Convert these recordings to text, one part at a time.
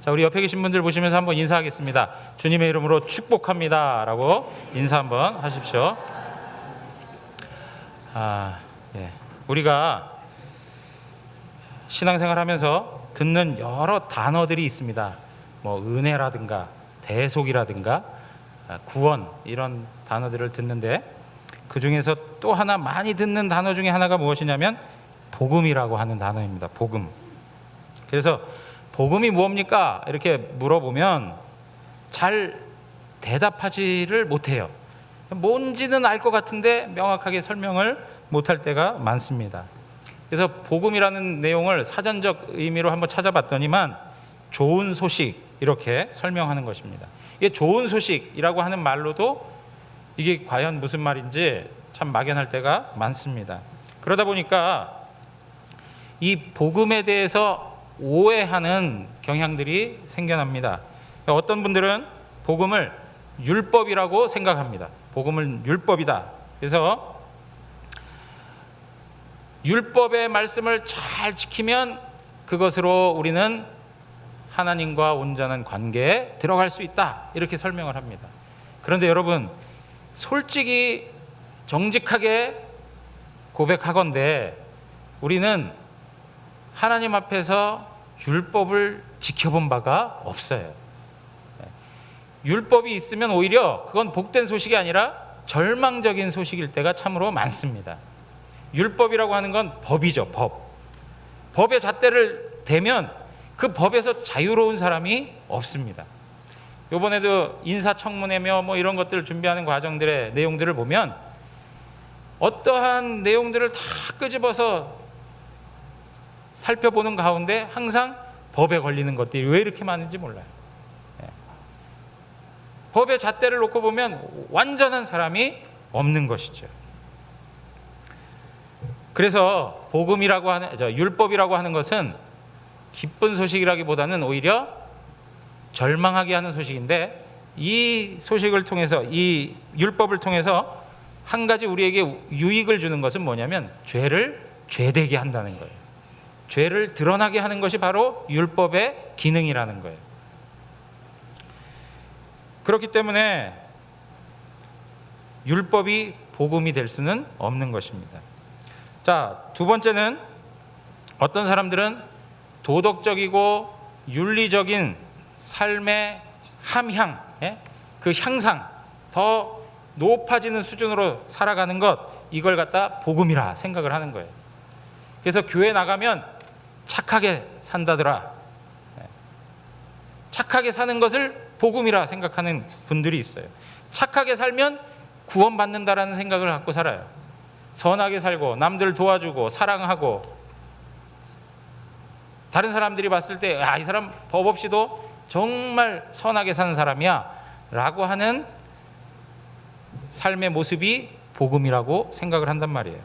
자, 우리 옆에 계신 분들 보시면서 한번 인사하겠습니다. 주님의 이름으로 축복합니다 라고 인사 한번 하십시오. 예. 우리가 신앙생활 하면서 듣는 여러 단어들이 있습니다. 뭐 은혜라든가 대속이라든가 구원, 이런 단어들을 듣는데, 그 중에서 또 하나 많이 듣는 단어 중에 하나가 무엇이냐면 복음이라고 하는 단어입니다. 복음. 그래서 복음이 무엇입니까? 이렇게 물어보면 잘 대답하지를 못해요. 뭔지는 알 것 같은데 명확하게 설명을 못할 때가 많습니다. 그래서 복음이라는 내용을 사전적 의미로 한번 찾아봤더니만 좋은 소식, 이렇게 설명하는 것입니다. 이게 좋은 소식이라고 하는 말로도 이게 과연 무슨 말인지 참 막연할 때가 많습니다. 그러다 보니까 이 복음에 대해서 오해하는 경향들이 생겨납니다. 어떤 분들은 복음을 율법이라고 생각합니다. 복음은 율법이다. 그래서 율법의 말씀을 잘 지키면 그것으로 우리는 하나님과 온전한 관계에 들어갈 수 있다, 이렇게 설명을 합니다. 그런데 여러분, 솔직히 정직하게 고백하건대 우리는 하나님 앞에서 율법을 지켜본 바가 없어요. 율법이 있으면 오히려 그건 복된 소식이 아니라 절망적인 소식일 때가 참으로 많습니다. 율법이라고 하는 건 법이죠. 법의 잣대를 대면 그 법에서 자유로운 사람이 없습니다. 이번에도 인사청문회며 뭐 이런 것들을 준비하는 과정들의 내용들을 보면 어떠한 내용들을 다 끄집어서 살펴보는 가운데 항상 법에 걸리는 것들이 왜 이렇게 많은지 몰라요. 법의 잣대를 놓고 보면 완전한 사람이 없는 것이죠. 그래서 복음이라고 하는, 율법이라고 하는 것은 기쁜 소식이라기보다는 오히려 절망하게 하는 소식인데, 이 소식을 통해서, 이 율법을 통해서 한 가지 우리에게 유익을 주는 것은 뭐냐면 죄를 죄되게 한다는 거예요. 죄를 드러나게 하는 것이 바로 율법의 기능이라는 거예요. 그렇기 때문에 율법이 복음이 될 수는 없는 것입니다. 자, 두 번째는 어떤 사람들은 도덕적이고 윤리적인 삶의 함향, 그 향상, 더 높아지는 수준으로 살아가는 것, 이걸 갖다 복음이라 생각을 하는 거예요. 그래서 교회 나가면 착하게 산다더라, 착하게 사는 것을 복음이라 생각하는 분들이 있어요. 착하게 살면 구원받는다라는 생각을 갖고 살아요. 선하게 살고 남들 도와주고 사랑하고, 다른 사람들이 봤을 때 이 사람 법 없이도 정말 선하게 사는 사람이야 라고 하는 삶의 모습이 복음이라고 생각을 한단 말이에요.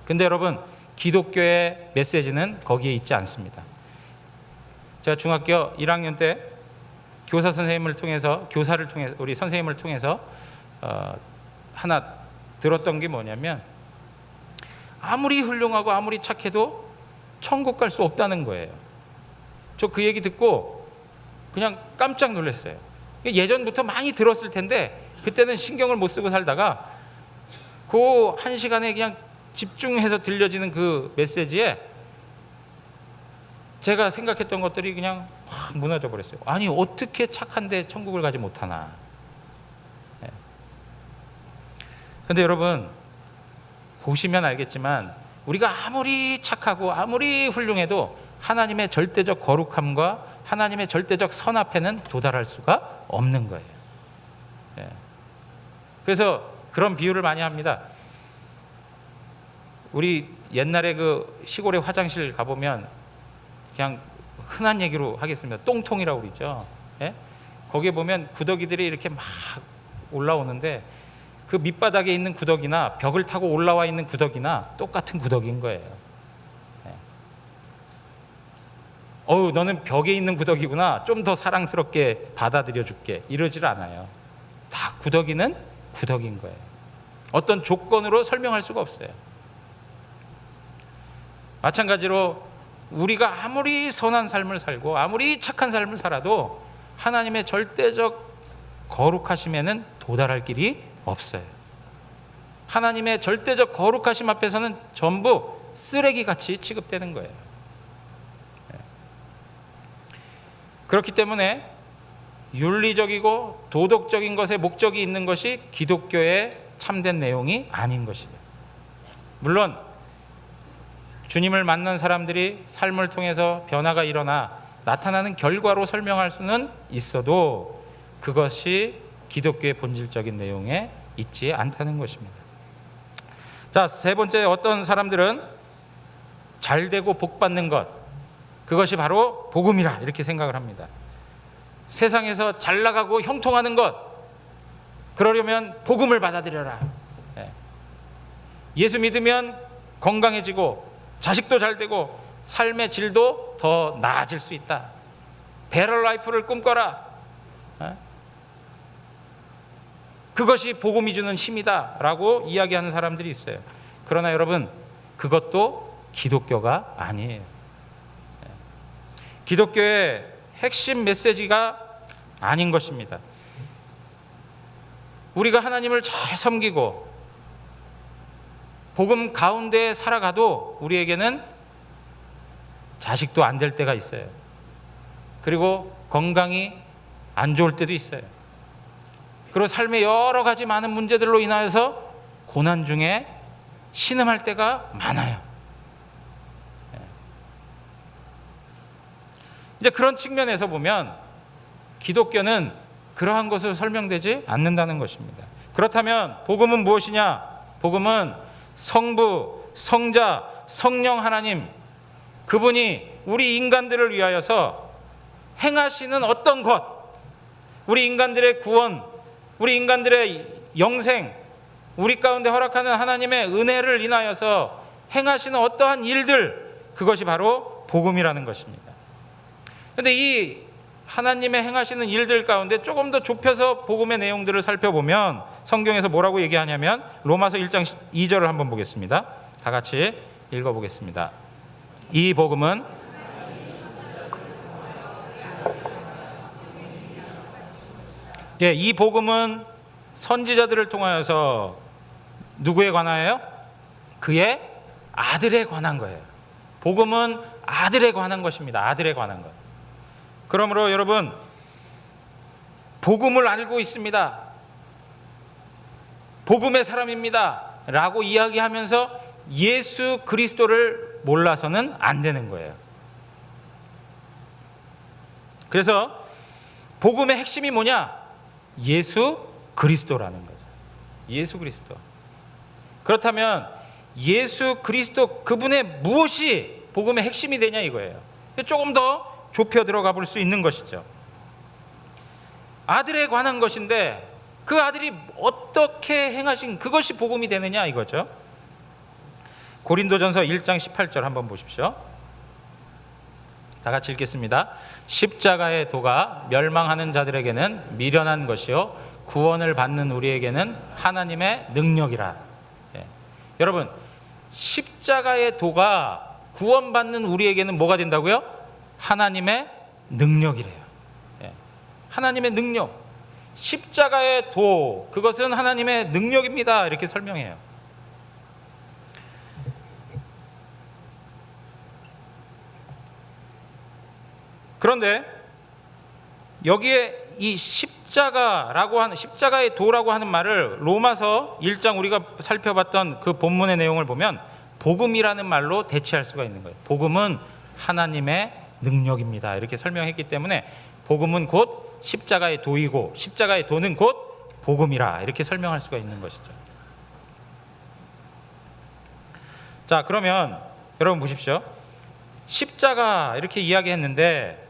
근데 여러분, 기독교의 메시지는 거기에 있지 않습니다. 제가 중학교 1학년 때 교사 선생님을 통해서, 교사를 통해서, 우리 선생님을 통해서 하나 들었던 게 뭐냐면, 아무리 훌륭하고 아무리 착해도 천국 갈 수 없다는 거예요. 저 그 얘기 듣고 그냥 깜짝 놀랐어요. 예전부터 많이 들었을 텐데 그때는 신경을 못 쓰고 살다가 그 한 시간에 그냥 집중해서 들려지는 그 메시지에 제가 생각했던 것들이 그냥 확 무너져 버렸어요. 아니, 어떻게 착한데 천국을 가지 못하나. 그런데 여러분, 보시면 알겠지만 우리가 아무리 착하고 아무리 훌륭해도 하나님의 절대적 거룩함과 하나님의 절대적 선 앞에는 도달할 수가 없는 거예요. 그래서 그런 비유를 많이 합니다. 우리 옛날에 그 시골의 화장실 가보면, 그냥 흔한 얘기로 하겠습니다. 똥통이라고 그러죠. 거기에 보면 구더기들이 이렇게 막 올라오는데, 그 밑바닥에 있는 구더기나 벽을 타고 올라와 있는 구더기나 똑같은 구더기인 거예요. 너는 벽에 있는 구더기구나, 좀 더 사랑스럽게 받아들여 줄게, 이러질 않아요. 다 구더기는 구더기인 거예요. 어떤 조건으로 설명할 수가 없어요. 마찬가지로 우리가 아무리 선한 삶을 살고 아무리 착한 삶을 살아도 하나님의 절대적 거룩하심에는 도달할 길이 없어요. 하나님의 절대적 거룩하심 앞에서는 전부 쓰레기같이 취급되는 거예요. 그렇기 때문에 윤리적이고 도덕적인 것에 목적이 있는 것이 기독교의 참된 내용이 아닌 것이에요. 물론 주님을 만난 사람들이 삶을 통해서 변화가 일어나 나타나는 결과로 설명할 수는 있어도 그것이 기독교의 본질적인 내용에 있지 않다는 것입니다. 자, 세 번째, 어떤 사람들은 잘 되고 복 받는 것, 그것이 바로 복음이라 이렇게 생각을 합니다. 세상에서 잘 나가고 형통하는 것, 그러려면 복음을 받아들여라. 예수 믿으면 건강해지고 자식도 잘 되고 삶의 질도 더 나아질 수 있다. 베러 라이프를 꿈꿔라. 그것이 복음이 주는 힘이다 라고 이야기하는 사람들이 있어요. 그러나 여러분, 그것도 기독교가 아니에요. 기독교의 핵심 메시지가 아닌 것입니다. 우리가 하나님을 잘 섬기고 복음 가운데 살아가도 우리에게는 자식도 안 될 때가 있어요. 그리고 건강이 안 좋을 때도 있어요. 그리고 삶의 여러 가지 많은 문제들로 인하여서 고난 중에 신음할 때가 많아요. 이제 그런 측면에서 보면 기독교는 그러한 것으로 설명되지 않는다는 것입니다. 그렇다면 복음은 무엇이냐? 복음은 성부, 성자, 성령 하나님, 그분이 우리 인간들을 위하여서 행하시는 어떤 것, 우리 인간들의 구원, 우리 인간들의 영생, 우리 가운데 허락하는 하나님의 은혜를 인하여서 행하시는 어떠한 일들, 그것이 바로 복음이라는 것입니다. 그런데 이 하나님의 행하시는 일들 가운데 조금 더 좁혀서 복음의 내용들을 살펴보면 성경에서 뭐라고 얘기하냐면 로마서 1장 2절을 한번 보겠습니다. 다 같이 읽어보겠습니다. 이 복음은 이 복음은 선지자들을 통하여서 누구에 관하여요? 그의 아들에 관한 거예요. 복음은 아들에 관한 것입니다. 아들에 관한 것. 그러므로 여러분, 복음을 알고 있습니다, 복음의 사람입니다 라고 이야기하면서 예수 그리스도를 몰라서는 안 되는 거예요. 그래서 복음의 핵심이 뭐냐? 예수 그리스도라는 거죠. 예수 그리스도. 그렇다면 예수 그리스도, 그분의 무엇이 복음의 핵심이 되냐 이거예요. 조금 더 좁혀 들어가 볼 수 있는 것이죠. 아들에 관한 것인데 그 아들이 어떻게 행하신 그것이 복음이 되느냐 이거죠. 고린도전서 1장 18절 한번 보십시오. 다 같이 읽겠습니다. 십자가의 도가 멸망하는 자들에게는 미련한 것이요 구원을 받는 우리에게는 하나님의 능력이라. 여러분, 십자가의 도가 구원받는 우리에게는 뭐가 된다고요? 하나님의 능력이래요. 하나님의 능력. 십자가의 도, 그것은 하나님의 능력입니다. 이렇게 설명해요. 그런데 여기에 이 십자가라고 하는, 십자가의 도라고 하는 말을 로마서 1장 우리가 살펴봤던 그 본문의 내용을 보면 복음이라는 말로 대체할 수가 있는 거예요. 복음은 하나님의 능력입니다. 이렇게 설명했기 때문에 복음은 곧 십자가의 도이고 십자가의 도는 곧 복음이라 이렇게 설명할 수가 있는 것이죠. 자, 그러면 여러분 보십시오. 십자가 이렇게 이야기했는데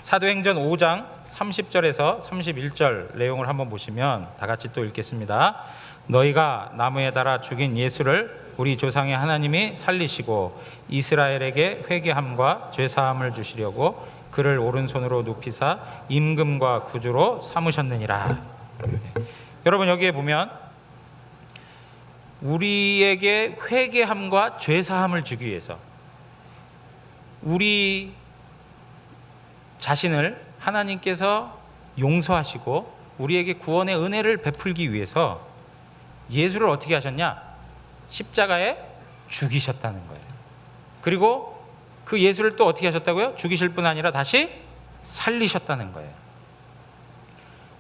사도행전 5장 30절에서 31절 내용을 한번 보시면 다 같이 또 읽겠습니다. 너희가 나무에 달아 죽인 예수를 우리 조상의 하나님이 살리시고 이스라엘에게 회개함과 죄사함을 주시려고 그를 오른손으로 높이사 임금과 구주로 삼으셨느니라. 여러분, 여기에 보면 우리에게 회개함과 죄사함을 주기 위해서, 우리 자신을 하나님께서 용서하시고 우리에게 구원의 은혜를 베풀기 위해서 예수를 어떻게 하셨냐? 십자가에 죽이셨다는 거예요. 그리고 그 예수를 또 어떻게 하셨다고요? 죽이실 뿐 아니라 다시 살리셨다는 거예요.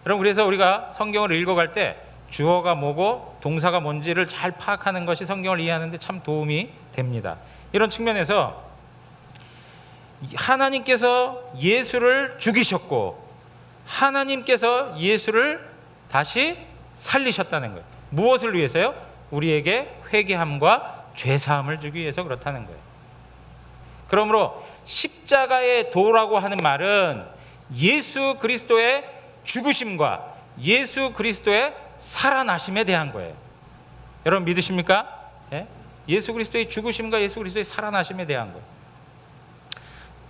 여러분, 그래서 우리가 성경을 읽어갈 때 주어가 뭐고 동사가 뭔지를 잘 파악하는 것이 성경을 이해하는 데 참 도움이 됩니다. 이런 측면에서 하나님께서 예수를 죽이셨고 하나님께서 예수를 다시 살리셨다는 거예요. 무엇을 위해서요? 우리에게 회개함과 죄사함을 주기 위해서 그렇다는 거예요. 그러므로 십자가의 도라고 하는 말은 예수 그리스도의 죽으심과 예수 그리스도의 살아나심에 대한 거예요. 여러분 믿으십니까? 예? 예수 그리스도의 죽으심과 예수 그리스도의 살아나심에 대한 거예요.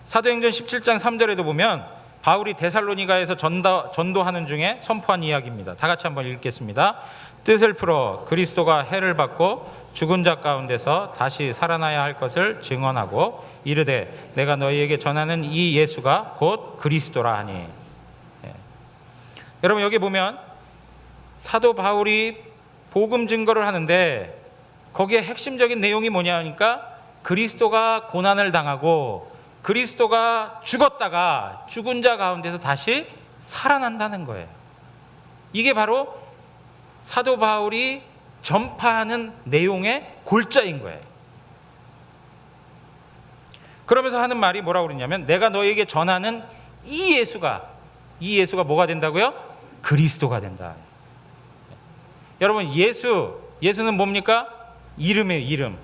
사도행전 17장 3절에도 보면 바울이 데살로니가에서 전도하는 중에 선포한 이야기입니다. 다 같이 한번 읽겠습니다. 뜻을 풀어 그리스도가 해를 받고 죽은 자 가운데서 다시 살아나야 할 것을 증언하고 이르되 내가 너희에게 전하는 이 예수가 곧 그리스도라 하니. 예. 여러분 여기 보면 사도 바울이 복음 증거를 하는데 거기에 핵심적인 내용이 뭐냐 하니까 그리스도가 고난을 당하고 그리스도가 죽었다가 죽은 자 가운데서 다시 살아난다는 거예요. 이게 바로 사도 바울이 전파하는 내용의 골자인 거예요. 그러면서 하는 말이 뭐라고 그러냐면 내가 너에게 전하는 이 예수가 뭐가 된다고요? 그리스도가 된다. 여러분 예수는 뭡니까? 이름이에요. 이름.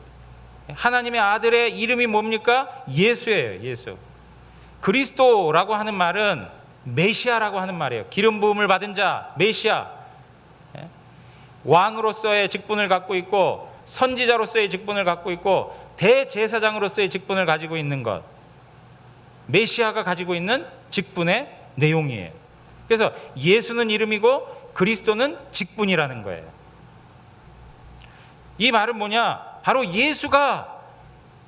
하나님의 아들의 이름이 뭡니까? 예수예요. 예수. 그리스도라고 하는 말은 메시아라고 하는 말이에요. 기름 부음을 받은 자, 메시아. 왕으로서의 직분을 갖고 있고 선지자로서의 직분을 갖고 있고 대제사장으로서의 직분을 가지고 있는 것, 메시아가 가지고 있는 직분의 내용이에요. 그래서 예수는 이름이고 그리스도는 직분이라는 거예요. 이 말은 뭐냐? 바로 예수가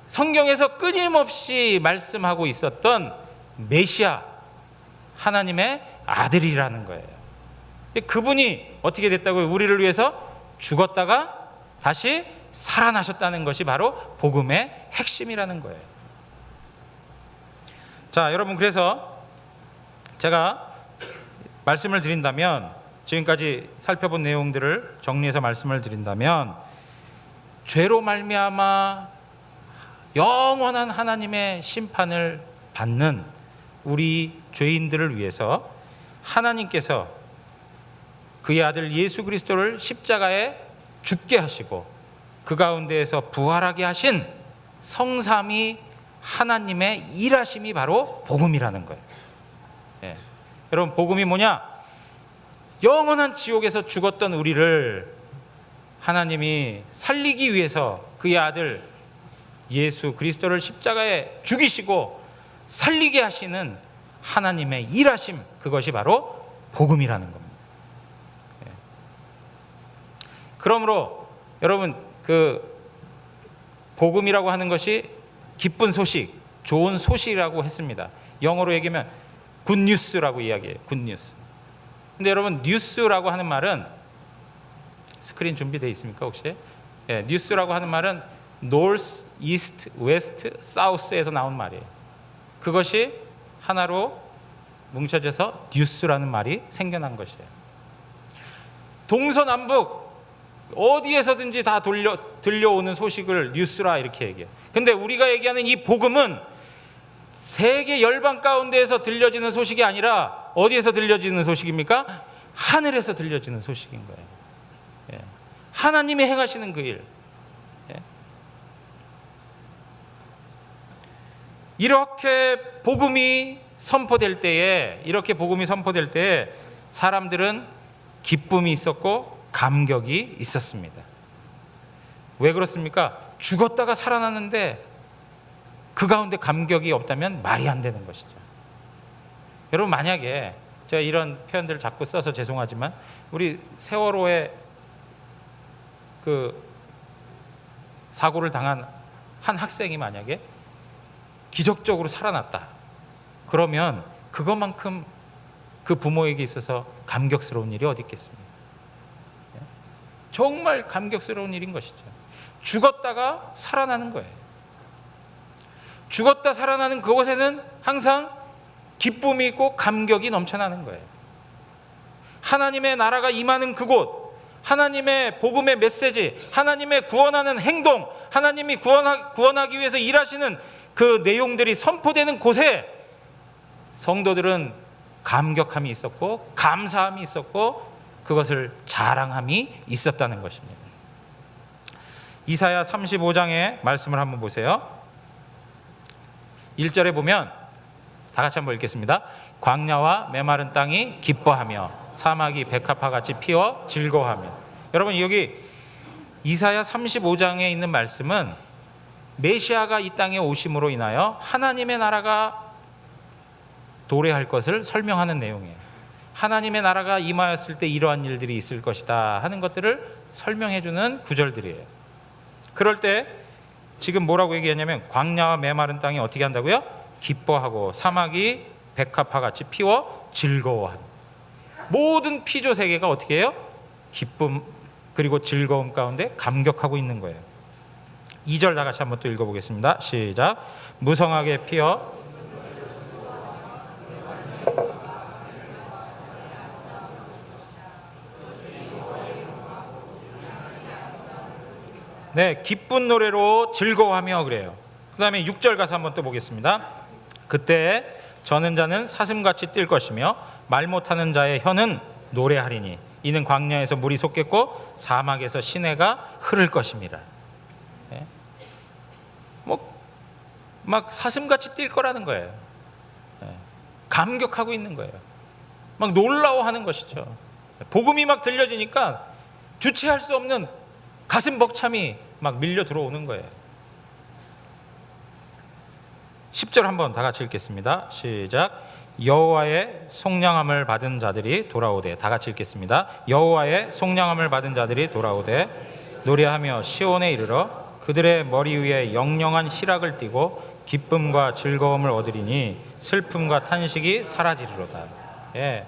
성경에서 끊임없이 말씀하고 있었던 메시아, 하나님의 아들이라는 거예요. 그분이 어떻게 됐다고요? 우리를 위해서 죽었다가 다시 살아나셨다는 것이 바로 복음의 핵심이라는 거예요. 자, 여러분, 그래서 제가 말씀을 드린다면, 지금까지 살펴본 내용들을 정리해서 말씀을 드린다면, 죄로 말미암아 영원한 하나님의 심판을 받는 우리 죄인들을 위해서 하나님께서 그의 아들 예수 그리스도를 십자가에 죽게 하시고 그 가운데에서 부활하게 하신 성삼위 하나님의 일하심이 바로 복음이라는 거예요. 예. 여러분, 복음이 뭐냐? 영원한 지옥에서 죽었던 우리를 하나님이 살리기 위해서 그의 아들 예수 그리스도를 십자가에 죽이시고 살리게 하시는 하나님의 일하심, 그것이 바로 복음이라는 겁니다. 그러므로 여러분, 그 복음이라고 하는 것이 기쁜 소식, 좋은 소식이라고 했습니다. 영어로 얘기하면 굿뉴스라고 이야기해요. 굿뉴스. 근데 여러분, 뉴스라고 하는 말은 스크린 준비되어 있습니까 혹시? 예, 뉴스라고 하는 말은 North, East, West, South에서 나온 말이에요. 그것이 하나로 뭉쳐져서 뉴스라는 말이 생겨난 것이에요. 동서남북 어디에서든지 다 들려오는 소식을 뉴스라 이렇게 얘기해요. 근데 우리가 얘기하는 이 복음은 세계 열방 가운데에서 들려지는 소식이 아니라 어디에서 들려지는 소식입니까? 하늘에서 들려지는 소식인 거예요. 예. 하나님이 행하시는 그 일. 예. 이렇게 복음이 선포될 때에 사람들은 기쁨이 있었고 감격이 있었습니다. 왜 그렇습니까? 죽었다가 살아났는데 그 가운데 감격이 없다면 말이 안 되는 것이죠. 여러분, 만약에 제가 이런 표현들을 자꾸 써서 죄송하지만 우리 세월호에 그 사고를 당한 한 학생이 만약에 기적적으로 살아났다. 그러면 그것만큼 그 부모에게 있어서 감격스러운 일이 어디 있겠습니까? 정말 감격스러운 일인 것이죠. 죽었다가 살아나는 거예요. 죽었다 살아나는 그곳에는 항상 기쁨이 있고 감격이 넘쳐나는 거예요. 하나님의 나라가 임하는 그곳, 하나님의 복음의 메시지, 하나님의 구원하는 행동, 하나님이 구원하기 위해서 일하시는 그 내용들이 선포되는 곳에 성도들은 감격함이 있었고 감사함이 있었고 그것을 자랑함이 있었다는 것입니다. 이사야 35장의 말씀을 한번 보세요. 1절에 보면 다 같이 한번 읽겠습니다. 광야와 메마른 땅이 기뻐하며 사막이 백합화같이 피어 즐거워하며. 여러분, 여기 이사야 35장에 있는 말씀은 메시아가 이 땅에 오심으로 인하여 하나님의 나라가 도래할 것을 설명하는 내용이에요. 하나님의 나라가 임하였을 때 이러한 일들이 있을 것이다 하는 것들을 설명해 주는 구절들이에요. 그럴 때 지금 뭐라고 얘기하냐면 광야와 메마른 땅이 어떻게 한다고요? 기뻐하고 사막이 백합화같이 피워 즐거워한다. 모든 피조 세계가 어떻게 해요? 기쁨 그리고 즐거움 가운데 감격하고 있는 거예요. 2절 다 같이 한번 또 읽어보겠습니다. 시작. 무성하게 피어 네, 기쁜 노래로 즐거워하며 그래요. 그 다음에 6절 가서 한번 또 보겠습니다. 그때 저는 자는 사슴같이 뛸 것이며 말 못하는 자의 혀는 노래하리니 이는 광야에서 물이 솟겠고 사막에서 시내가 흐를 것입니다. 네. 막 사슴같이 뛸 거라는 거예요. 네. 감격하고 있는 거예요. 막 놀라워하는 것이죠. 복음이 막 들려지니까 주체할 수 없는 가슴 벅참이 막 밀려 들어오는 거예요. 10절 한번 다 같이 읽겠습니다. 시작. 여호와의 속량함을 받은 자들이 돌아오되. 다 같이 읽겠습니다. 여호와의 속량함을 받은 자들이 돌아오되 노래하며 시온에 이르러 그들의 머리 위에 영영한 희락을 띠고 기쁨과 즐거움을 얻으리니 슬픔과 탄식이 사라지리로다. 예.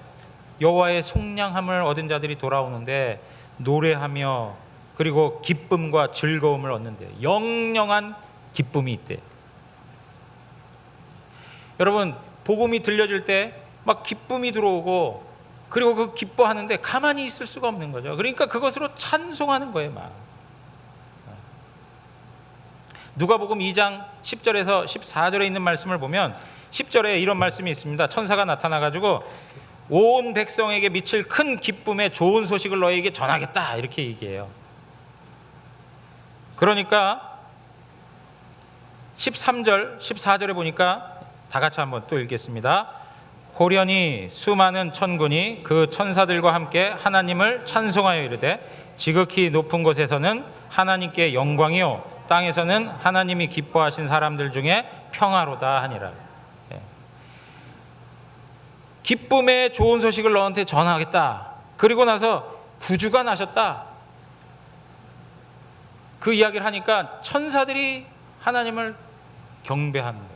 여호와의 속량함을 얻은 자들이 돌아오는데 노래하며 그리고 기쁨과 즐거움을 얻는데 영영한 기쁨이 있대. 여러분, 복음이 들려질 때 막 기쁨이 들어오고 그리고 그 기뻐하는데 가만히 있을 수가 없는 거죠. 그러니까 그것으로 찬송하는 거예요. 막 누가복음 2장 10절에서 14절에 있는 말씀을 보면 10절에 이런 말씀이 있습니다. 천사가 나타나가지고 온 백성에게 미칠 큰 기쁨의 좋은 소식을 너에게 전하겠다 이렇게 얘기해요. 그러니까 13절 14절에 보니까 다 같이 한번 또 읽겠습니다. 호련히 수많은 천군이 그 천사들과 함께 하나님을 찬송하여 이르되 지극히 높은 곳에서는 하나님께 영광이요 땅에서는 하나님이 기뻐하신 사람들 중에 평화로다 하니라. 기쁨의 좋은 소식을 너한테 전하겠다. 그리고 나서 구주가 나셨다. 그 이야기를 하니까 천사들이 하나님을 경배하는 거예요.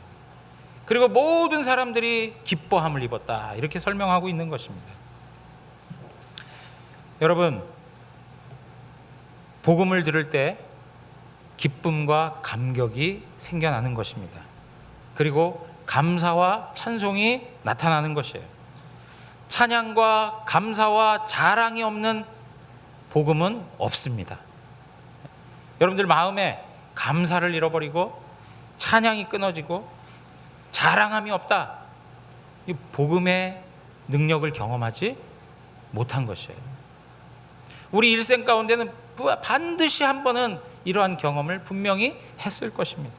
그리고 모든 사람들이 기뻐함을 입었다. 이렇게 설명하고 있는 것입니다. 여러분, 복음을 들을 때 기쁨과 감격이 생겨나는 것입니다. 그리고 감사와 찬송이 나타나는 것이에요. 찬양과 감사와 자랑이 없는 복음은 없습니다. 여러분들 마음에 감사를 잃어버리고 찬양이 끊어지고 자랑함이 없다. 이 복음의 능력을 경험하지 못한 것이에요. 우리 일생 가운데는 반드시 한 번은 이러한 경험을 분명히 했을 것입니다.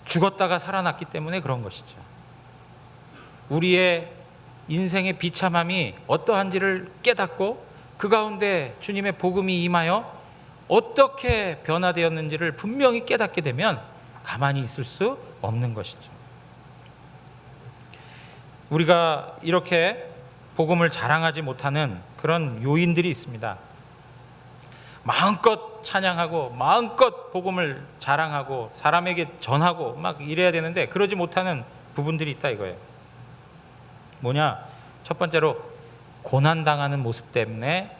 죽었다가 살아났기 때문에 그런 것이죠. 우리의 인생의 비참함이 어떠한지를 깨닫고 그 가운데 주님의 복음이 임하여 어떻게 변화되었는지를 분명히 깨닫게 되면 가만히 있을 수 없는 것이죠. 우리가 이렇게 복음을 자랑하지 못하는 그런 요인들이 있습니다. 마음껏 찬양하고 마음껏 복음을 자랑하고 사람에게 전하고 막 이래야 되는데 그러지 못하는 부분들이 있다 이거예요. 뭐냐? 첫 번째로 고난당하는 모습 때문에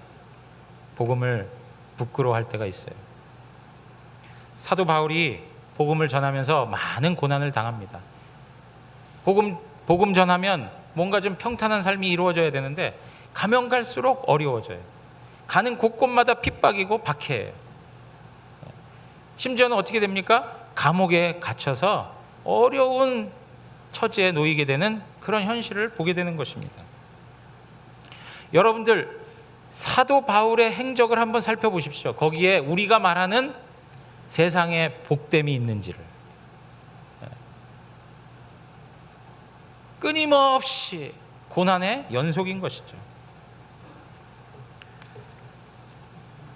복음을 부끄러워할 때가 있어요. 사도 바울이 복음을 전하면서 많은 고난을 당합니다. 복음 전하면 뭔가 좀 평탄한 삶이 이루어져야 되는데 가면 갈수록 어려워져요. 가는 곳곳마다 핍박이고 박해예요. 심지어는 어떻게 됩니까? 감옥에 갇혀서 어려운 처지에 놓이게 되는 그런 현실을 보게 되는 것입니다. 여러분들 사도 바울의 행적을 한번 살펴보십시오. 거기에 우리가 말하는 세상의 복됨이 있는지를. 끊임없이 고난의 연속인 것이죠.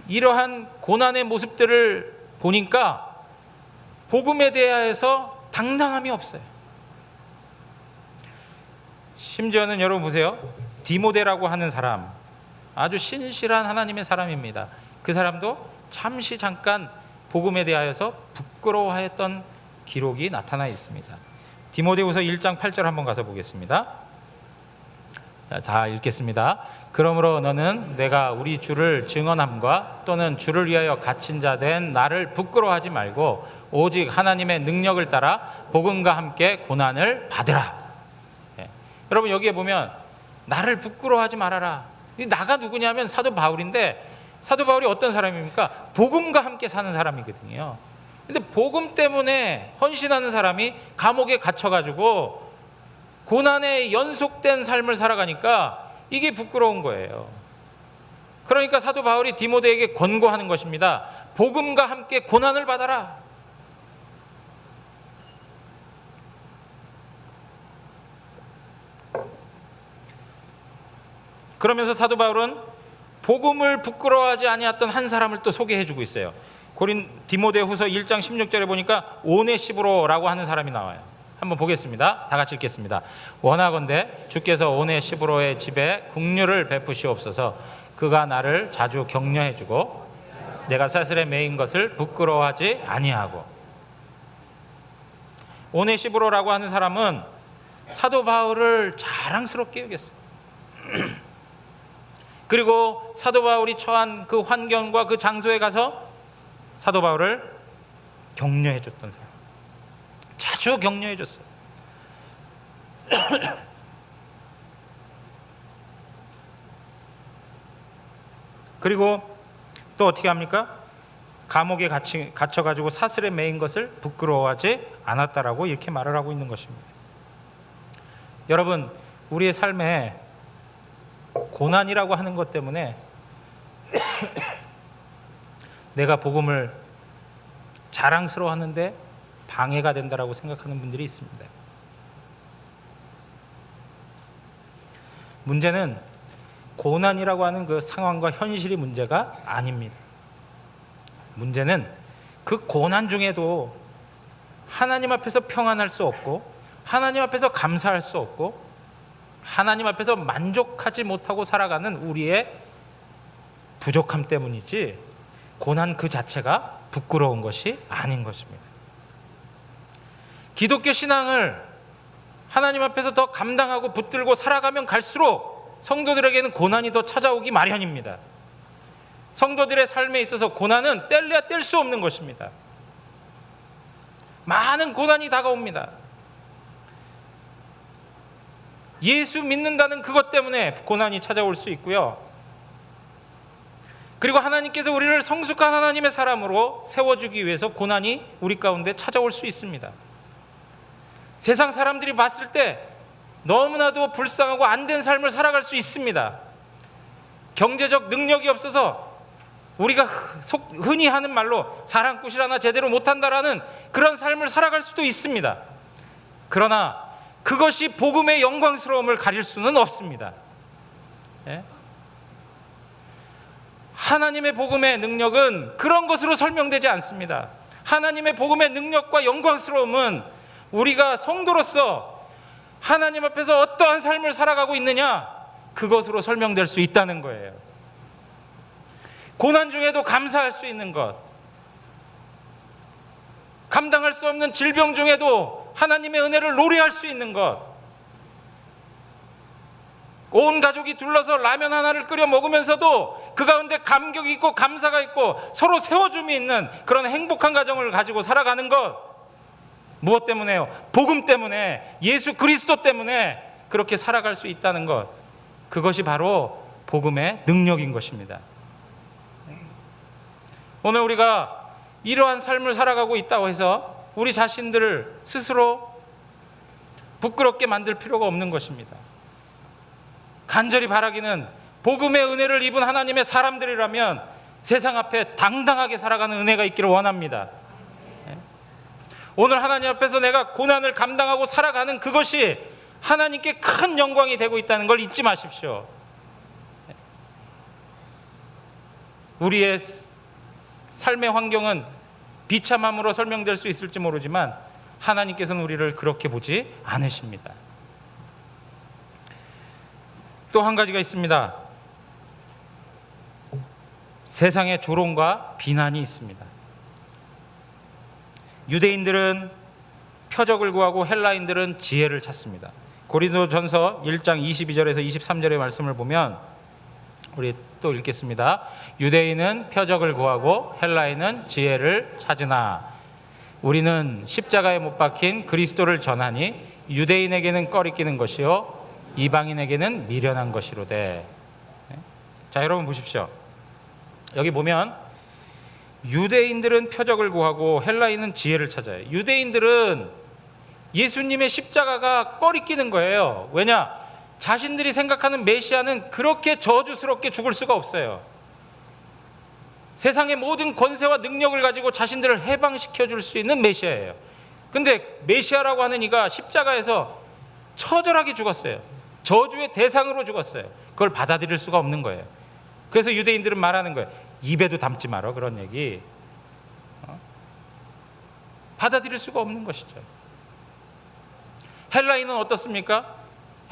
이러한 고난의 모습들을 보니까 복음에 대하여서 당당함이 없어요. 심지어는 여러분 보세요. 디모데라고 하는 사람, 아주 신실한 하나님의 사람입니다. 그 사람도 잠시 잠깐 복음에 대하여서 부끄러워하였던 기록이 나타나 있습니다. 디모데후서 1장 8절 한번 가서 보겠습니다. 다 읽겠습니다. 그러므로 너는 내가 우리 주를 증언함과 또는 주를 위하여 갇힌 자 된 나를 부끄러워하지 말고 오직 하나님의 능력을 따라 복음과 함께 고난을 받으라. 여러분 여기에 보면 나를 부끄러워하지 말아라. 나가 누구냐면 사도 바울인데 사도 바울이 어떤 사람입니까? 복음과 함께 사는 사람이거든요. 근데 복음 때문에 헌신하는 사람이 감옥에 갇혀가지고 고난의 연속된 삶을 살아가니까 이게 부끄러운 거예요. 그러니까 사도 바울이 디모데에게 권고하는 것입니다. 복음과 함께 고난을 받아라. 그러면서 사도 바울은 복음을 부끄러워하지 아니했던 한 사람을 또 소개해주고 있어요. 디모데후서 1장 16절에 보니까 오네시브로라고 하는 사람이 나와요. 한번 보겠습니다. 다 같이 읽겠습니다. 원하건대 주께서 오네시브로의 집에 긍휼을 베푸시옵소서. 그가 나를 자주 격려해주고 내가 사슬에 매인 것을 부끄러워하지 아니하고. 오네시브로라고 하는 사람은 사도 바울을 자랑스럽게 여겼어요. 그리고 사도 바울이 처한 그 환경과 그 장소에 가서 사도 바울을 격려해 줬던 사람, 자주 격려해 줬어요. 그리고 또 어떻게 합니까? 감옥에 갇혀가지고 사슬에 매인 것을 부끄러워하지 않았다라고 이렇게 말을 하고 있는 것입니다. 여러분 우리의 삶에 고난이라고 하는 것 때문에 내가 복음을 자랑스러워하는데 방해가 된다라고 생각하는 분들이 있습니다. 문제는 고난이라고 하는 그 상황과 현실이 문제가 아닙니다. 문제는 그 고난 중에도 하나님 앞에서 평안할 수 없고 하나님 앞에서 감사할 수 없고 하나님 앞에서 만족하지 못하고 살아가는 우리의 부족함 때문이지 고난 그 자체가 부끄러운 것이 아닌 것입니다. 기독교 신앙을 하나님 앞에서 더 감당하고 붙들고 살아가면 갈수록 성도들에게는 고난이 더 찾아오기 마련입니다. 성도들의 삶에 있어서 고난은 뗄래야 뗄 수 없는 것입니다. 많은 고난이 다가옵니다. 예수 믿는다는 그것 때문에 고난이 찾아올 수 있고요. 그리고 하나님께서 우리를 성숙한 하나님의 사람으로 세워주기 위해서 고난이 우리 가운데 찾아올 수 있습니다. 세상 사람들이 봤을 때 너무나도 불쌍하고 안 된 삶을 살아갈 수 있습니다. 경제적 능력이 없어서 우리가 흔히 하는 말로 사랑굿을 하나 제대로 못한다라는 그런 삶을 살아갈 수도 있습니다. 그러나 그것이 복음의 영광스러움을 가릴 수는 없습니다. 예? 하나님의 복음의 능력은 그런 것으로 설명되지 않습니다. 하나님의 복음의 능력과 영광스러움은 우리가 성도로서 하나님 앞에서 어떠한 삶을 살아가고 있느냐, 그것으로 설명될 수 있다는 거예요. 고난 중에도 감사할 수 있는 것, 감당할 수 없는 질병 중에도 하나님의 은혜를 노래할 수 있는 것, 온 가족이 둘러서 라면 하나를 끓여 먹으면서도 그 가운데 감격이 있고 감사가 있고 서로 세워줌이 있는 그런 행복한 가정을 가지고 살아가는 것, 무엇 때문에요? 복음 때문에, 예수 그리스도 때문에 그렇게 살아갈 수 있다는 것, 그것이 바로 복음의 능력인 것입니다. 오늘 우리가 이러한 삶을 살아가고 있다고 해서 우리 자신들을 스스로 부끄럽게 만들 필요가 없는 것입니다. 간절히 바라기는 복음의 은혜를 입은 하나님의 사람들이라면 세상 앞에 당당하게 살아가는 은혜가 있기를 원합니다. 오늘 하나님 앞에서 내가 고난을 감당하고 살아가는 그것이 하나님께 큰 영광이 되고 있다는 걸 잊지 마십시오. 우리의 삶의 환경은 비참함으로 설명될 수 있을지 모르지만 하나님께서는 우리를 그렇게 보지 않으십니다. 또 한 가지가 있습니다. 세상에 조롱과 비난이 있습니다. 유대인들은 표적을 구하고 헬라인들은 지혜를 찾습니다. 고린도전서 1장 22절에서 23절의 말씀을 보면 우리 또 읽겠습니다. 유대인은 표적을 구하고 헬라인은 지혜를 찾으나 우리는 십자가에 못 박힌 그리스도를 전하니 유대인에게는 꺼리끼는 것이요 이방인에게는 미련한 것이로되. 자, 여러분 보십시오. 여기 보면 유대인들은 표적을 구하고 헬라인은 지혜를 찾아요. 유대인들은 예수님의 십자가가 꺼리끼는 거예요. 왜냐? 자신들이 생각하는 메시아는 그렇게 저주스럽게 죽을 수가 없어요. 세상의 모든 권세와 능력을 가지고 자신들을 해방시켜 줄 수 있는 메시아예요. 근데 메시아라고 하는 이가 십자가에서 처절하게 죽었어요. 저주의 대상으로 죽었어요. 그걸 받아들일 수가 없는 거예요. 그래서 유대인들은 말하는 거예요. 입에도 담지 마라, 그런 얘기. 받아들일 수가 없는 것이죠. 헬라인은 어떻습니까?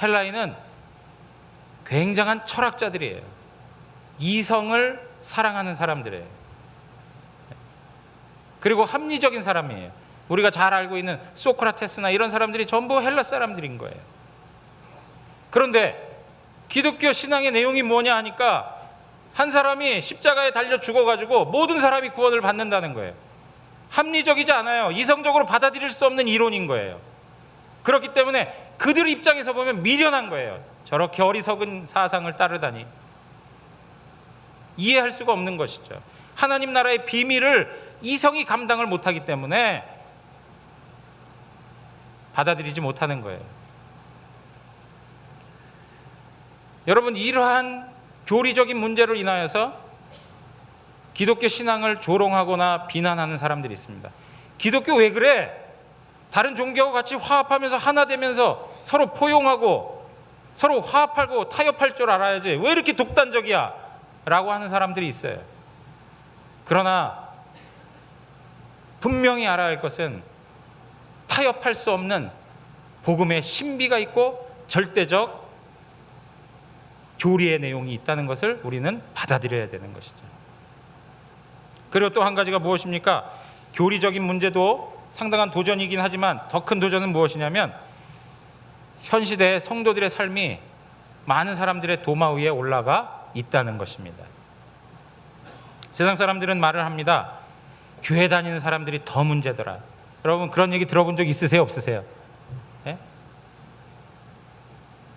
헬라인은 굉장한 철학자들이에요. 이성을 사랑하는 사람들이에요. 그리고 합리적인 사람이에요. 우리가 잘 알고 있는 소크라테스나 이런 사람들이 전부 헬라 사람들인 거예요. 그런데 기독교 신앙의 내용이 뭐냐 하니까 한 사람이 십자가에 달려 죽어가지고 모든 사람이 구원을 받는다는 거예요. 합리적이지 않아요. 이성적으로 받아들일 수 없는 이론인 거예요. 그렇기 때문에 그들 입장에서 보면 미련한 거예요. 저렇게 어리석은 사상을 따르다니. 이해할 수가 없는 것이죠. 하나님 나라의 비밀을 이성이 감당을 못하기 때문에 받아들이지 못하는 거예요. 여러분, 이러한 교리적인 문제로 인하여서 기독교 신앙을 조롱하거나 비난하는 사람들이 있습니다. 기독교 왜 그래? 다른 종교하고 같이 화합하면서 하나 되면서 서로 포용하고 서로 화합하고 타협할 줄 알아야지 왜 이렇게 독단적이야? 라고 하는 사람들이 있어요. 그러나 분명히 알아야 할 것은 타협할 수 없는 복음의 신비가 있고 절대적 교리의 내용이 있다는 것을 우리는 받아들여야 되는 것이죠. 그리고 또 한 가지가 무엇입니까? 교리적인 문제도 상당한 도전이긴 하지만 더 큰 도전은 무엇이냐면 현 시대의 성도들의 삶이 많은 사람들의 도마 위에 올라가 있다는 것입니다. 세상 사람들은 말을 합니다. 교회 다니는 사람들이 더 문제더라. 여러분 그런 얘기 들어본 적 있으세요? 없으세요? 예?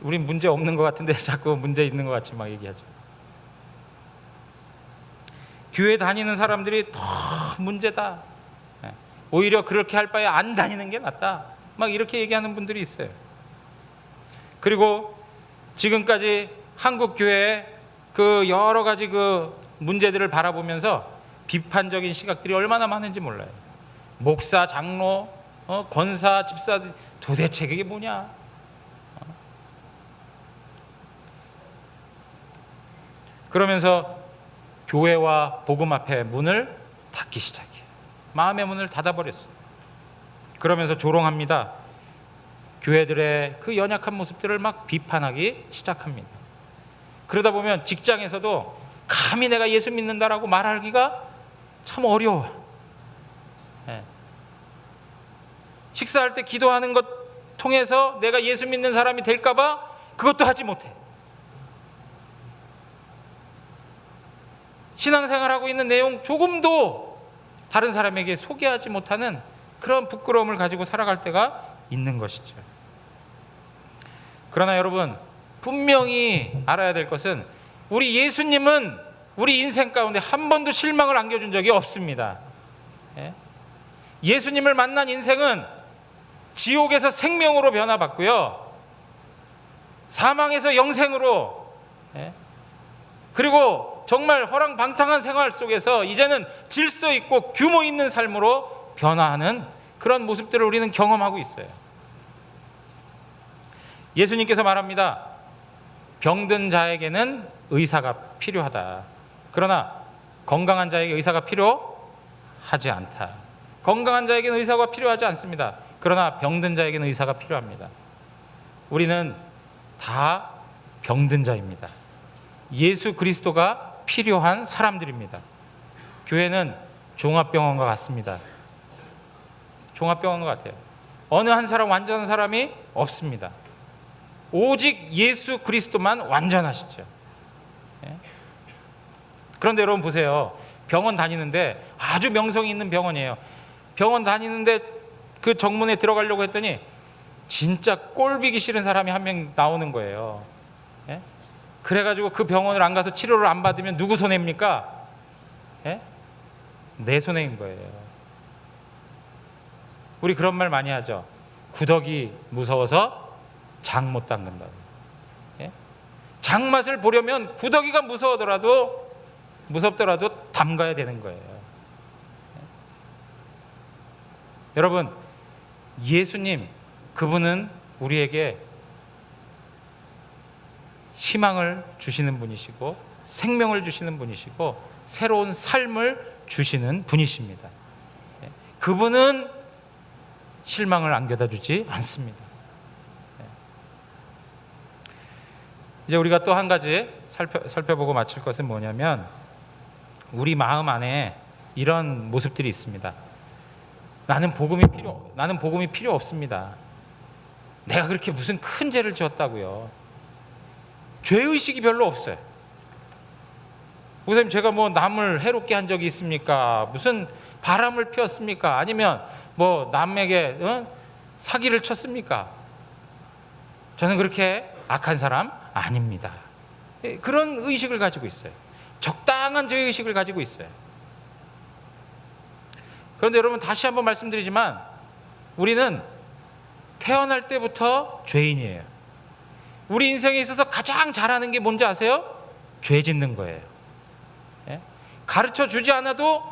우린 문제 없는 것 같은데 자꾸 문제 있는 것 같이 막 얘기하죠. 교회 다니는 사람들이 더 문제다. 예. 오히려 그렇게 할 바에 안 다니는 게 낫다. 막 이렇게 얘기하는 분들이 있어요. 그리고 지금까지 한국 교회의 그 여러 가지 그 문제들을 바라보면서 비판적인 시각들이 얼마나 많은지 몰라요. 목사, 장로, 권사, 집사 도대체 그게 뭐냐? 그러면서 교회와 복음 앞에 문을 닫기 시작해요. 마음의 문을 닫아버렸어요. 그러면서 조롱합니다. 교회들의 그 연약한 모습들을 막 비판하기 시작합니다. 그러다 보면 직장에서도 감히 내가 예수 믿는다라고 말하기가 참 어려워. 식사할 때 기도하는 것 통해서 내가 예수 믿는 사람이 될까 봐 그것도 하지 못해. 신앙생활하고 있는 내용 조금도 다른 사람에게 소개하지 못하는 그런 부끄러움을 가지고 살아갈 때가 있는 것이죠. 그러나 여러분, 분명히 알아야 될 것은 우리 예수님은 우리 인생 가운데 한 번도 실망을 안겨준 적이 없습니다. 예수님을 만난 인생은 지옥에서 생명으로 변화받고요, 사망에서 영생으로, 그리고 정말 허랑방탕한 생활 속에서 이제는 질서 있고 규모 있는 삶으로 변화하는 그런 모습들을 우리는 경험하고 있어요. 예수님께서 말합니다. 병든 자에게는 의사가 필요하다. 그러나 건강한 자에게 의사가 필요하지 않다. 건강한 자에게는 의사가 필요하지 않습니다. 그러나 병든 자에게는 의사가 필요합니다. 우리는 다 병든 자입니다. 예수 그리스도가 필요한 사람들입니다. 교회는 종합병원과 같습니다. 종합병원과 같아요. 어느 한 사람 완전한 사람이 없습니다. 오직 예수 그리스도만 완전하시죠. 그런데 여러분 보세요. 병원 다니는데 아주 명성이 있는 병원이에요. 병원 다니는데 그 정문에 들어가려고 했더니 진짜 꼴보기 싫은 사람이 한 명 나오는 거예요. 그래가지고 그 병원을 안 가서 치료를 안 받으면 누구 손해입니까? 내 손해인 거예요. 우리 그런 말 많이 하죠. 구더기 무서워서 장 못 담근다고. 장맛을 보려면 구더기가 무섭더라도 담가야 되는 거예요. 여러분, 예수님, 그분은 우리에게 희망을 주시는 분이시고 생명을 주시는 분이시고 새로운 삶을 주시는 분이십니다. 그분은 실망을 안겨다 주지 않습니다. 이제 우리가 또 한 가지 살펴보고 마칠 것은 뭐냐면, 우리 마음 안에 이런 모습들이 있습니다. 나는 복음이 필요 없습니다. 내가 그렇게 무슨 큰 죄를 지었다고요. 죄의식이 별로 없어요. 목사님, 제가 뭐 남을 해롭게 한 적이 있습니까? 무슨 바람을 피웠습니까? 아니면 뭐 남에게 사기를 쳤습니까? 저는 그렇게 악한 사람 아닙니다. 그런 의식을 가지고 있어요. 적당한 죄의식을 가지고 있어요. 그런데 여러분, 다시 한번 말씀드리지만 우리는 태어날 때부터 죄인이에요. 우리 인생에 있어서 가장 잘하는 게 뭔지 아세요? 죄 짓는 거예요. 가르쳐 주지 않아도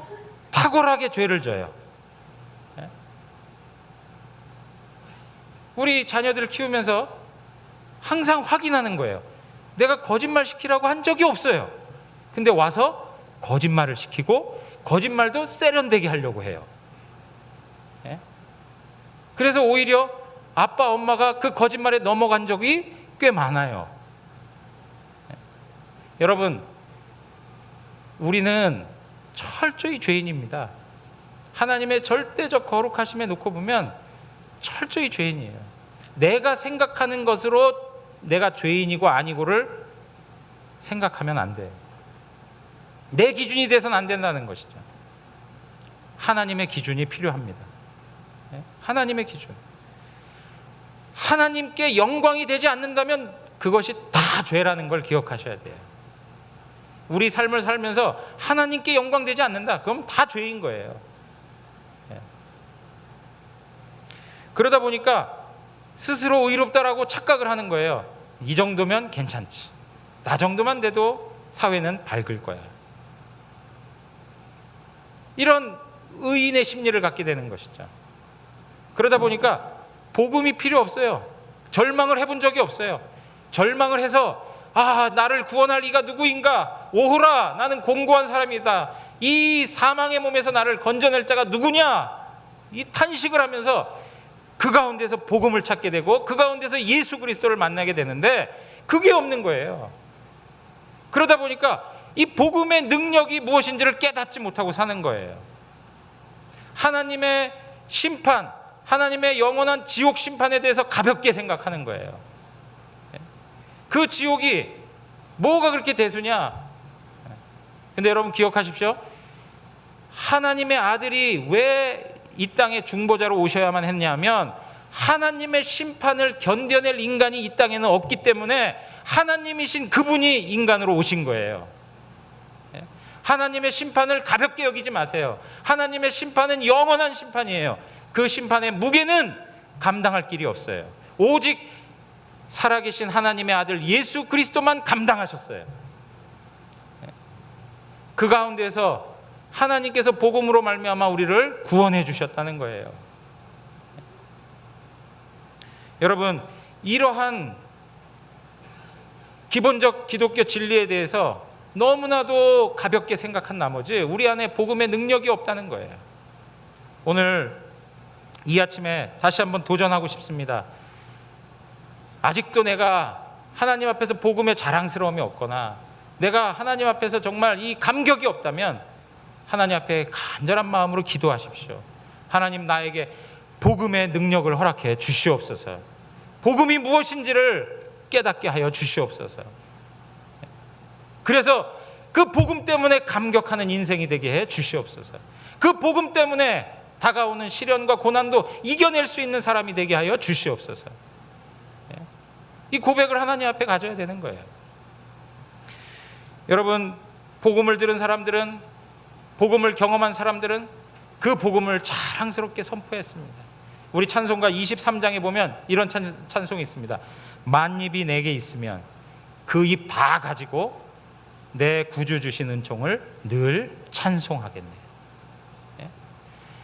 탁월하게 죄를 져요. 우리 자녀들을 키우면서 항상 확인하는 거예요. 내가 거짓말 시키라고 한 적이 없어요. 근데 와서 거짓말을 시키고 거짓말도 세련되게 하려고 해요. 그래서 오히려 아빠 엄마가 그 거짓말에 넘어간 적이 꽤 많아요. 여러분, 우리는 철저히 죄인입니다. 하나님의 절대적 거룩하심에 놓고 보면 철저히 죄인이에요. 내가 생각하는 것으로 내가 죄인이고 아니고를 생각하면 안 돼요. 내 기준이 돼서는 안 된다는 것이죠. 하나님의 기준이 필요합니다. 하나님의 기준. 하나님께 영광이 되지 않는다면 그것이 다 죄라는 걸 기억하셔야 돼요. 우리 삶을 살면서 하나님께 영광 되지 않는다, 그럼 다 죄인 거예요. 그러다 보니까 스스로 의롭다라고 착각을 하는 거예요. 이 정도면 괜찮지, 나 정도만 돼도 사회는 밝을 거야. 이런 의인의 심리를 갖게 되는 것이죠. 그러다 보니까 복음이 필요 없어요. 절망을 해본 적이 없어요. 절망을 해서 나를 구원할 이가 누구인가? 오호라, 나는 공고한 사람이다. 이 사망의 몸에서 나를 건져낼 자가 누구냐? 이 탄식을 하면서 그 가운데서 복음을 찾게 되고 그 가운데서 예수 그리스도를 만나게 되는데 그게 없는 거예요. 그러다 보니까 이 복음의 능력이 무엇인지를 깨닫지 못하고 사는 거예요. 하나님의 심판, 하나님의 영원한 지옥 심판에 대해서 가볍게 생각하는 거예요. 그 지옥이 뭐가 그렇게 대수냐? 근데 여러분 기억하십시오. 하나님의 아들이 왜 이 땅에 중보자로 오셔야만 했냐면 하나님의 심판을 견뎌낼 인간이 이 땅에는 없기 때문에 하나님이신 그분이 인간으로 오신 거예요. 하나님의 심판을 가볍게 여기지 마세요. 하나님의 심판은 영원한 심판이에요. 그 심판의 무게는 감당할 길이 없어요. 오직 살아계신 하나님의 아들 예수 그리스도만 감당하셨어요. 그 가운데서 하나님께서 복음으로 말미암아 우리를 구원해 주셨다는 거예요. 여러분, 이러한 기본적 기독교 진리에 대해서 너무나도 가볍게 생각한 나머지 우리 안에 복음의 능력이 없다는 거예요. 오늘 이 아침에 다시 한번 도전하고 싶습니다. 아직도 내가 하나님 앞에서 복음의 자랑스러움이 없거나 내가 하나님 앞에서 정말 이 감격이 없다면 하나님 앞에 간절한 마음으로 기도하십시오. 하나님, 나에게 복음의 능력을 허락해 주시옵소서. 복음이 무엇인지를 깨닫게 하여 주시옵소서. 그래서 그 복음 때문에 감격하는 인생이 되게 해 주시옵소서. 그 복음 때문에 다가오는 시련과 고난도 이겨낼 수 있는 사람이 되게 하여 주시옵소서. 이 고백을 하나님 앞에 가져야 되는 거예요. 여러분, 복음을 들은 사람들은, 복음을 경험한 사람들은 그 복음을 자랑스럽게 선포했습니다. 우리 찬송가 23장에 보면 이런 찬송이 있습니다. 만입이 내게 있으면 그 입 다 가지고 내 구주 주신 은총을 늘 찬송하겠네.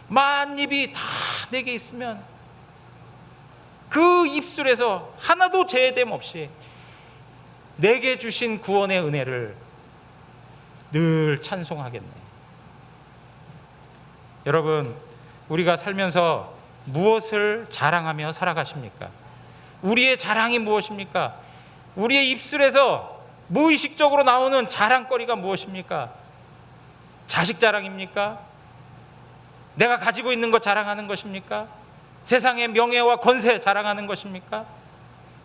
만입이 다 내게 있으면 그 입술에서 하나도 제됨 없이 내게 주신 구원의 은혜를 늘 찬송하겠네. 여러분, 우리가 살면서 무엇을 자랑하며 살아가십니까? 우리의 자랑이 무엇입니까? 우리의 입술에서 무의식적으로 나오는 자랑거리가 무엇입니까? 자식 자랑입니까? 내가 가지고 있는 것 자랑하는 것입니까? 세상의 명예와 권세 자랑하는 것입니까?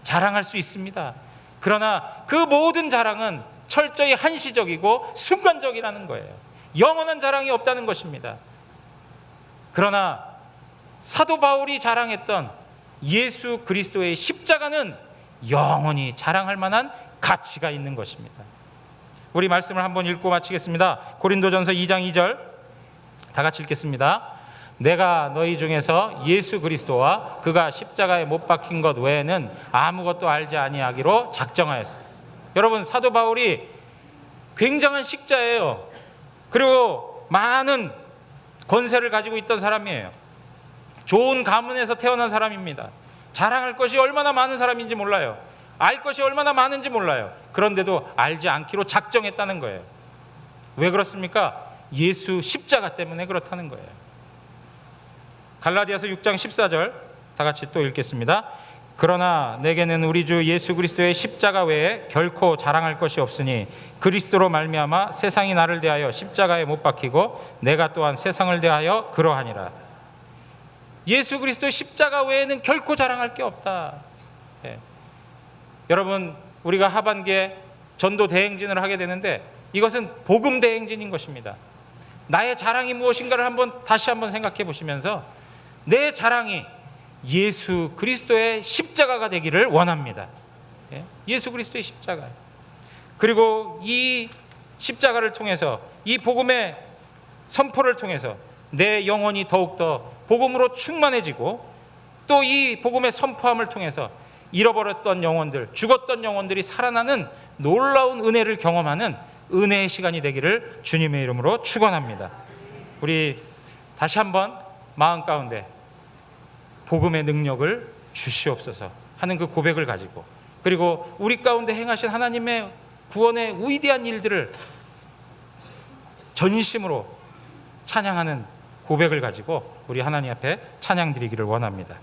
자랑할 수 있습니다. 그러나 그 모든 자랑은 철저히 한시적이고 순간적이라는 거예요. 영원한 자랑이 없다는 것입니다. 그러나 사도 바울이 자랑했던 예수 그리스도의 십자가는 영원히 자랑할 만한 가치가 있는 것입니다. 우리 말씀을 한번 읽고 마치겠습니다. 고린도전서 2장 2절 다 같이 읽겠습니다. 내가 너희 중에서 예수 그리스도와 그가 십자가에 못 박힌 것 외에는 아무것도 알지 아니하기로 작정하였습니다. 여러분, 사도 바울이 굉장한 식자예요. 그리고 많은 권세를 가지고 있던 사람이에요. 좋은 가문에서 태어난 사람입니다. 자랑할 것이 얼마나 많은 사람인지 몰라요. 알 것이 얼마나 많은지 몰라요. 그런데도 알지 않기로 작정했다는 거예요. 왜 그렇습니까? 예수 십자가 때문에 그렇다는 거예요. 갈라디아서 6장 14절 다 같이 또 읽겠습니다. 그러나 내게는 우리 주 예수 그리스도의 십자가 외에 결코 자랑할 것이 없으니 그리스도로 말미암아 세상이 나를 대하여 십자가에 못 박히고 내가 또한 세상을 대하여 그러하니라. 예수 그리스도의 십자가 외에는 결코 자랑할 게 없다. 여러분, 우리가 하반기에 전도 대행진을 하게 되는데 이것은 복음 대행진인 것입니다. 나의 자랑이 무엇인가를 다시 한번 생각해 보시면서 내 자랑이 예수 그리스도의 십자가가 되기를 원합니다. 예수 그리스도의 십자가. 그리고 이 십자가를 통해서, 이 복음의 선포를 통해서 내 영혼이 더욱더 복음으로 충만해지고, 또 이 복음의 선포함을 통해서 잃어버렸던 영혼들, 죽었던 영혼들이 살아나는 놀라운 은혜를 경험하는 은혜의 시간이 되기를 주님의 이름으로 축원합니다. 우리 다시 한번 마음 가운데 복음의 능력을 주시옵소서 하는 그 고백을 가지고, 그리고 우리 가운데 행하신 하나님의 구원의 위대한 일들을 전심으로 찬양하는 고백을 가지고 우리 하나님 앞에 찬양 드리기를 원합니다.